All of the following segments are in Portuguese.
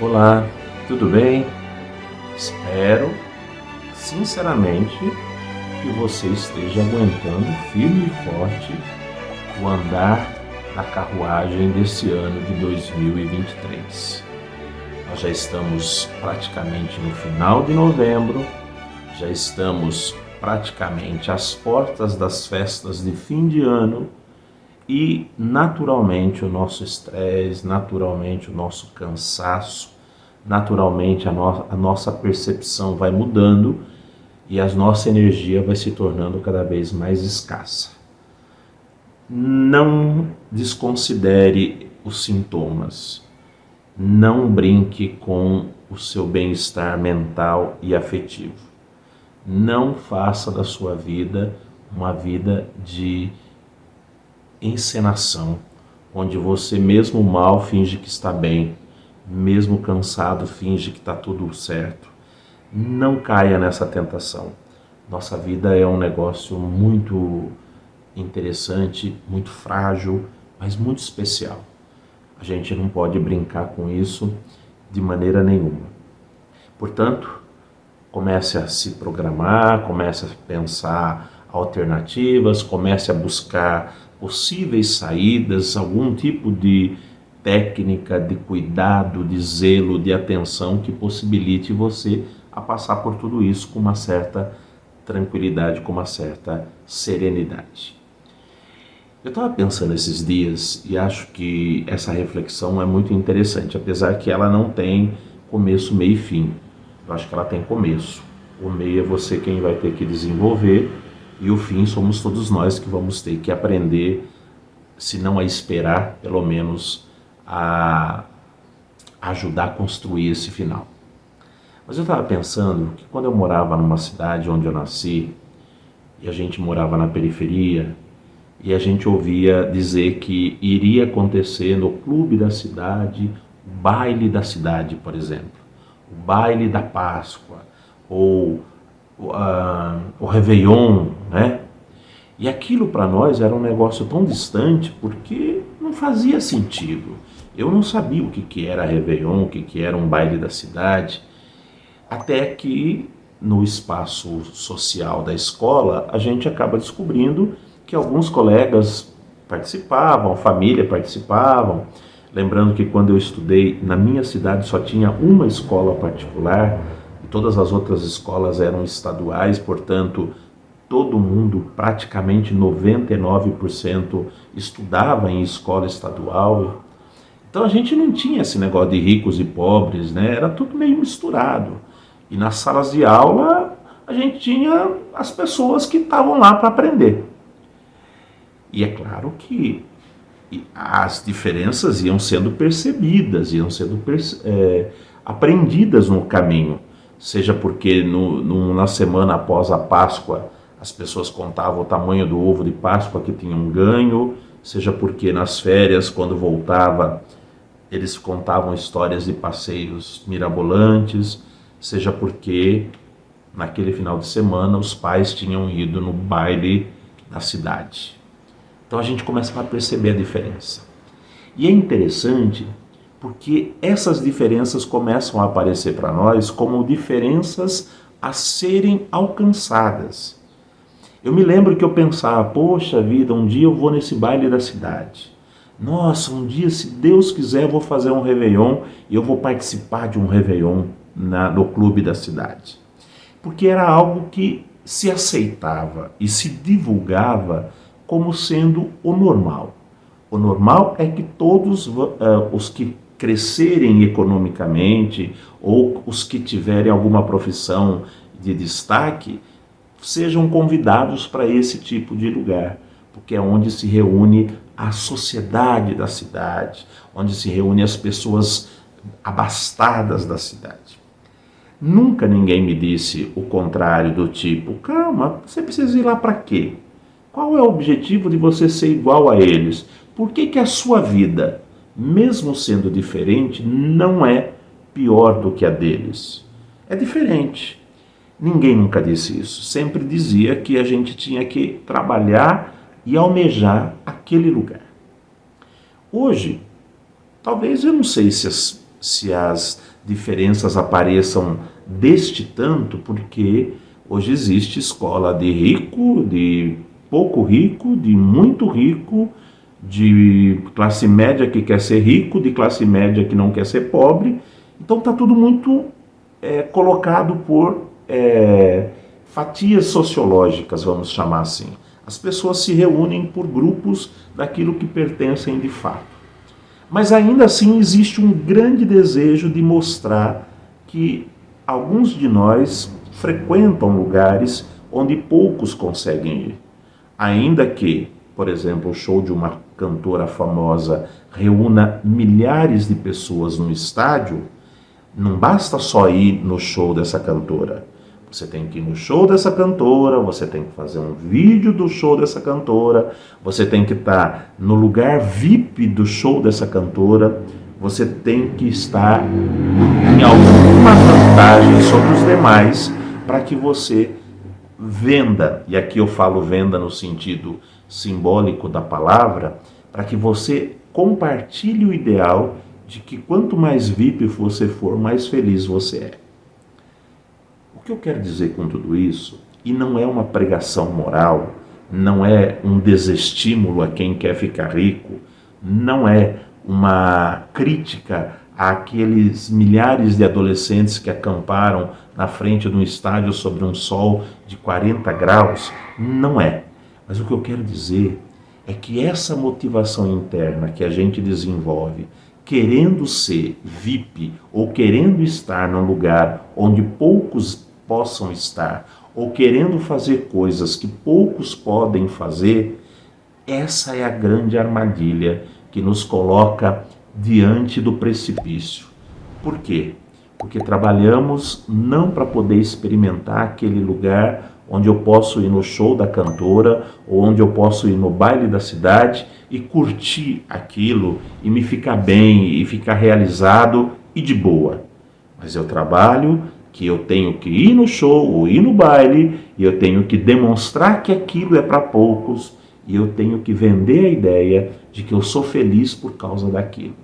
Olá, tudo bem? Espero, sinceramente, que você esteja aguentando firme e forte o andar da carruagem desse ano de 2023. Nós já estamos praticamente no final de novembro, já estamos praticamente às portas das festas de fim de ano e, naturalmente, o nosso estresse, naturalmente, o nosso cansaço, naturalmente a nossa percepção vai mudando e a nossa energia vai se tornando cada vez mais escassa. Não desconsidere os sintomas, não brinque com o seu bem-estar mental e afetivo. Não faça da sua vida uma vida de encenação, onde você mesmo mal finge que está bem, mesmo cansado finge que está tudo certo. Não caia nessa tentação. Nossa vida é um negócio muito interessante, muito frágil, mas muito especial. A gente não pode brincar com isso de maneira nenhuma. Portanto, comece a se programar, comece a pensar alternativas, comece a buscar possíveis saídas, algum tipo de técnica, de cuidado, de zelo, de atenção que possibilite você a passar por tudo isso com uma certa tranquilidade, com uma certa serenidade. Eu estava pensando esses dias e acho que essa reflexão é muito interessante, apesar que ela não tem começo, meio e fim. Eu acho que ela tem começo. O meio é você quem vai ter que desenvolver e o fim somos todos nós que vamos ter que aprender, se não a esperar, pelo menos a ajudar a construir esse final. Mas eu estava pensando que quando eu morava numa cidade onde eu nasci, e a gente morava na periferia, e a gente ouvia dizer que iria acontecer no clube da cidade, o baile da cidade, por exemplo, o baile da Páscoa, ou o Réveillon, né? E aquilo para nós era um negócio tão distante porque não fazia sentido. Eu não sabia o que era Réveillon, o que era um baile da cidade, até que no espaço social da escola a gente acaba descobrindo que alguns colegas participavam, família participavam. Lembrando que quando eu estudei na minha cidade só tinha uma escola particular e todas as outras escolas eram estaduais, portanto todo mundo, praticamente 99%, estudava em escola estadual. Então a gente não tinha esse negócio de ricos e pobres, né? Era tudo meio misturado. E nas salas de aula a gente tinha as pessoas que estavam lá para aprender. E é claro que as diferenças iam sendo percebidas, iam sendo aprendidas no caminho. Seja porque na semana após a Páscoa as pessoas contavam o tamanho do ovo de Páscoa que tinham ganho, seja porque nas férias, quando voltava, eles contavam histórias de passeios mirabolantes, seja porque naquele final de semana os pais tinham ido no baile da cidade. Então a gente começa a perceber a diferença. E é interessante porque essas diferenças começam a aparecer para nós como diferenças a serem alcançadas. Eu me lembro que eu pensava, poxa vida, um dia eu vou nesse baile da cidade. Nossa, um dia, se Deus quiser, eu vou fazer um Réveillon e eu vou participar de um Réveillon no clube da cidade. Porque era algo que se aceitava e se divulgava como sendo o normal. O normal é que todos os que crescerem economicamente ou os que tiverem alguma profissão de destaque sejam convidados para esse tipo de lugar, porque é onde se reúne a sociedade da cidade, onde se reúne as pessoas abastadas da cidade. Nunca ninguém me disse o contrário, do tipo, calma, você precisa ir lá para quê? Qual é o objetivo de você ser igual a eles? Por que a sua vida, mesmo sendo diferente, não é pior do que a deles? É diferente. Ninguém nunca disse isso. Sempre dizia que a gente tinha que trabalhar e almejar aquele lugar. Hoje, talvez eu não sei se se as diferenças apareçam deste tanto, porque hoje existe escola de rico, de pouco rico, de muito rico, de classe média que quer ser rico, de classe média que não quer ser pobre. Então está tudo muito colocado por fatias sociológicas, vamos chamar assim. As pessoas se reúnem por grupos daquilo que pertencem de fato. Mas ainda assim existe um grande desejo de mostrar que alguns de nós frequentam lugares onde poucos conseguem ir. Ainda que, por exemplo, o show de uma cantora famosa reúna milhares de pessoas no estádio, não basta só ir no show dessa cantora. Você tem que ir no show dessa cantora, você tem que fazer um vídeo do show dessa cantora, você tem que estar no lugar VIP do show dessa cantora, você tem que estar em alguma vantagem sobre os demais para que você venda, e aqui eu falo venda no sentido simbólico da palavra, para que você compartilhe o ideal de que quanto mais VIP você for, mais feliz você é. O que eu quero dizer com tudo isso, e não é uma pregação moral, não é um desestímulo a quem quer ficar rico, não é uma crítica àqueles milhares de adolescentes que acamparam na frente de um estádio sobre um sol de 40 graus, não é. Mas o que eu quero dizer é que essa motivação interna que a gente desenvolve, querendo ser VIP ou querendo estar num lugar onde poucos possam estar, ou querendo fazer coisas que poucos podem fazer, essa é a grande armadilha que nos coloca diante do precipício. Por quê? Porque trabalhamos não para poder experimentar aquele lugar onde eu posso ir no show da cantora, ou onde eu posso ir no baile da cidade e curtir aquilo e me ficar bem e ficar realizado e de boa. Mas eu trabalho que eu tenho que ir no show ou ir no baile e eu tenho que demonstrar que aquilo é para poucos e eu tenho que vender a ideia de que eu sou feliz por causa daquilo.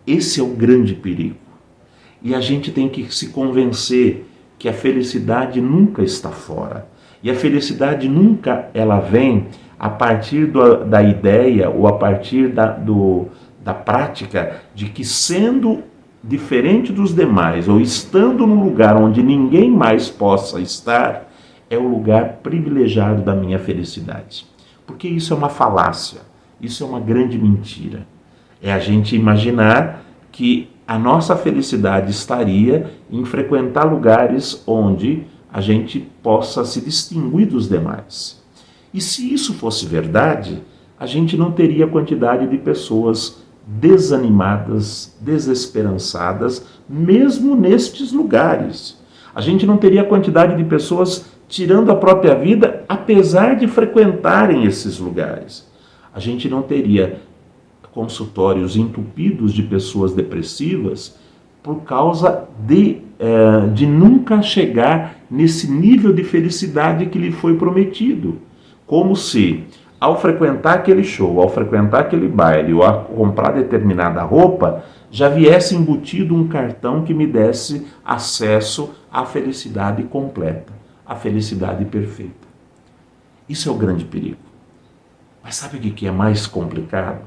Esse é o grande perigo. E a gente tem que se convencer que a felicidade nunca está fora. E a felicidade nunca ela vem a partir da ideia ou a partir da prática de que sendo diferente dos demais ou estando num lugar onde ninguém mais possa estar, é o lugar privilegiado da minha felicidade. Porque isso é uma falácia, isso é uma grande mentira. É a gente imaginar que a nossa felicidade estaria em frequentar lugares onde a gente possa se distinguir dos demais. E se isso fosse verdade, a gente não teria a quantidade de pessoas desanimadas, desesperançadas, mesmo nestes lugares. A gente não teria a quantidade de pessoas tirando a própria vida, apesar de frequentarem esses lugares. A gente não teria consultórios entupidos de pessoas depressivas por causa de nunca chegar nesse nível de felicidade que lhe foi prometido. Como se, ao frequentar aquele show, ao frequentar aquele baile, ou a comprar determinada roupa, já viesse embutido um cartão que me desse acesso à felicidade completa, à felicidade perfeita. Isso é o grande perigo. Mas sabe o que é mais complicado?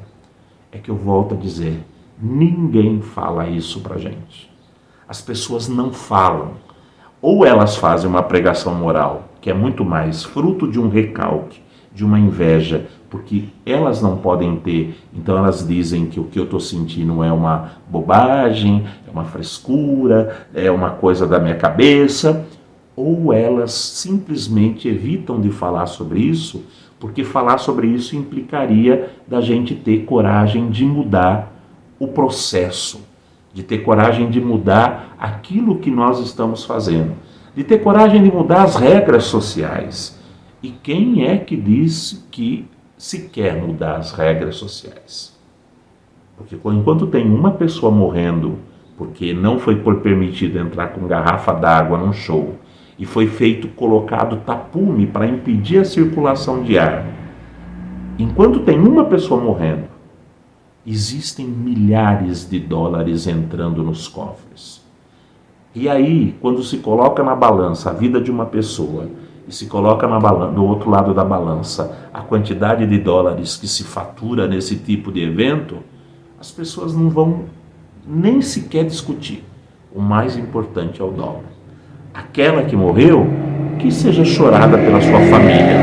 É que eu volto a dizer, ninguém fala isso pra gente. As pessoas não falam. Ou elas fazem uma pregação moral, que é muito mais fruto de um recalque, de uma inveja, porque elas não podem ter, então elas dizem que o que eu estou sentindo é uma bobagem, é uma frescura, é uma coisa da minha cabeça, ou elas simplesmente evitam de falar sobre isso, porque falar sobre isso implicaria da gente ter coragem de mudar o processo, de ter coragem de mudar aquilo que nós estamos fazendo, de ter coragem de mudar as regras sociais. E quem é que diz que se quer mudar as regras sociais? Porque enquanto tem uma pessoa morrendo porque não foi permitido entrar com garrafa d'água num show e foi colocado tapume para impedir a circulação de ar, enquanto tem uma pessoa morrendo, existem milhares de dólares entrando nos cofres. E aí, quando se coloca na balança a vida de uma pessoa e se coloca do outro lado da balança a quantidade de dólares que se fatura nesse tipo de evento, as pessoas não vão nem sequer discutir. O mais importante é o dólar. Aquela que morreu, que seja chorada pela sua família,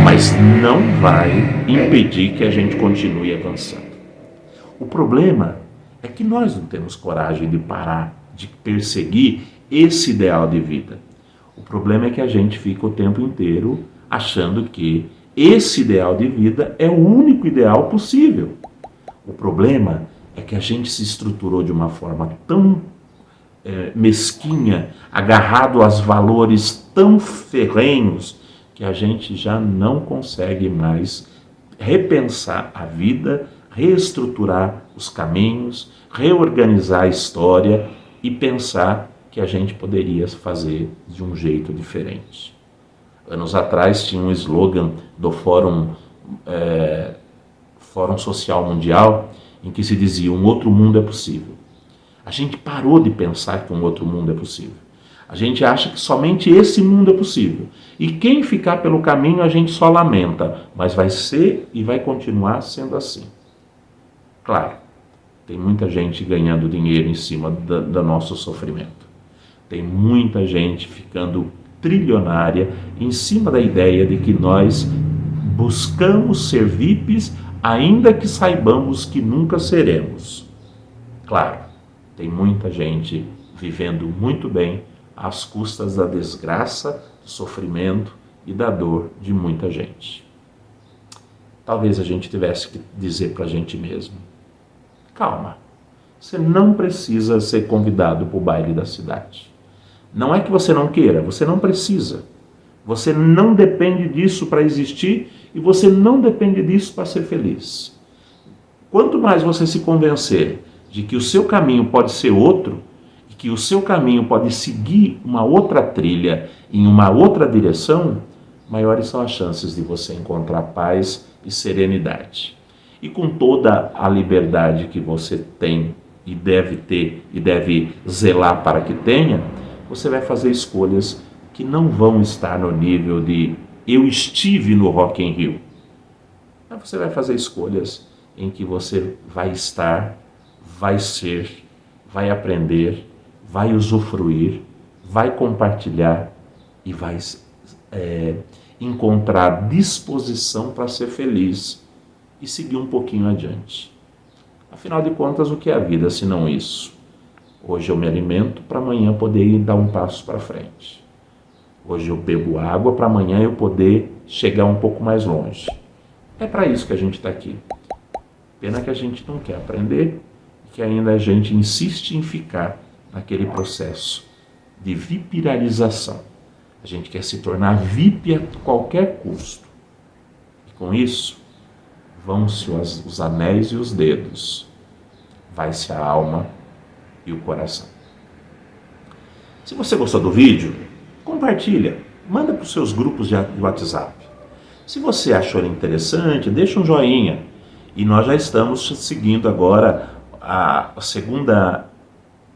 mas não vai impedir que a gente continue avançando. O problema é que nós não temos coragem de parar de perseguir esse ideal de vida. O problema é que a gente fica o tempo inteiro achando que esse ideal de vida é o único ideal possível. O problema é que a gente se estruturou de uma forma tão mesquinha, agarrado aos valores tão ferrenhos, que a gente já não consegue mais repensar a vida, reestruturar os caminhos, reorganizar a história e pensar que a gente poderia fazer de um jeito diferente. Anos atrás tinha um slogan do Fórum Social Mundial em que se dizia: um outro mundo é possível. A gente parou de pensar que um outro mundo é possível. A gente acha que somente esse mundo é possível. E quem ficar pelo caminho a gente só lamenta, mas vai ser e vai continuar sendo assim. Claro, tem muita gente ganhando dinheiro em cima do nosso sofrimento. Tem muita gente ficando trilionária em cima da ideia de que nós buscamos ser VIPs, ainda que saibamos que nunca seremos. Claro, tem muita gente vivendo muito bem às custas da desgraça, do sofrimento e da dor de muita gente. Talvez a gente tivesse que dizer para a gente mesmo: calma, você não precisa ser convidado para o baile da cidade. Não é que você não queira, você não precisa. Você não depende disso para existir e você não depende disso para ser feliz. Quanto mais você se convencer de que o seu caminho pode ser outro, e que o seu caminho pode seguir uma outra trilha em uma outra direção, maiores são as chances de você encontrar paz e serenidade. E com toda a liberdade que você tem e deve ter e deve zelar para que tenha, você vai fazer escolhas que não vão estar no nível de eu estive no Rock in Rio. Mas você vai fazer escolhas em que você vai estar, vai ser, vai aprender, vai usufruir, vai compartilhar e vai encontrar disposição para ser feliz e seguir um pouquinho adiante. Afinal de contas, o que é a vida se não isso? Hoje eu me alimento para amanhã poder ir dar um passo para frente. Hoje eu bebo água para amanhã eu poder chegar um pouco mais longe. É para isso que a gente está aqui. Pena que a gente não quer aprender e que ainda a gente insiste em ficar naquele processo de vipiralização. A gente quer se tornar VIP a qualquer custo. E com isso, vão-se os anéis e os dedos, vai-se a alma e o coração. Se você gostou do vídeo, compartilha, manda para os seus grupos de WhatsApp. Se você achou ele interessante, deixa um joinha. E nós já estamos seguindo agora a segunda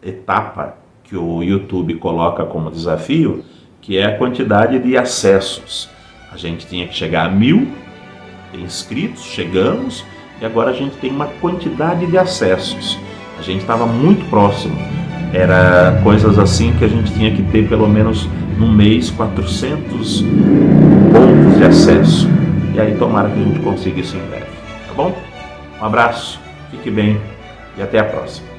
etapa que o YouTube coloca como desafio, que é a quantidade de acessos. A gente tinha que chegar a 1000 inscritos, chegamos, e agora a gente tem uma quantidade de acessos. A gente estava muito próximo, era coisas assim que a gente tinha que ter pelo menos no mês 400 pontos de acesso. E aí tomara que a gente consiga isso em breve, tá bom? Um abraço, fique bem e até a próxima.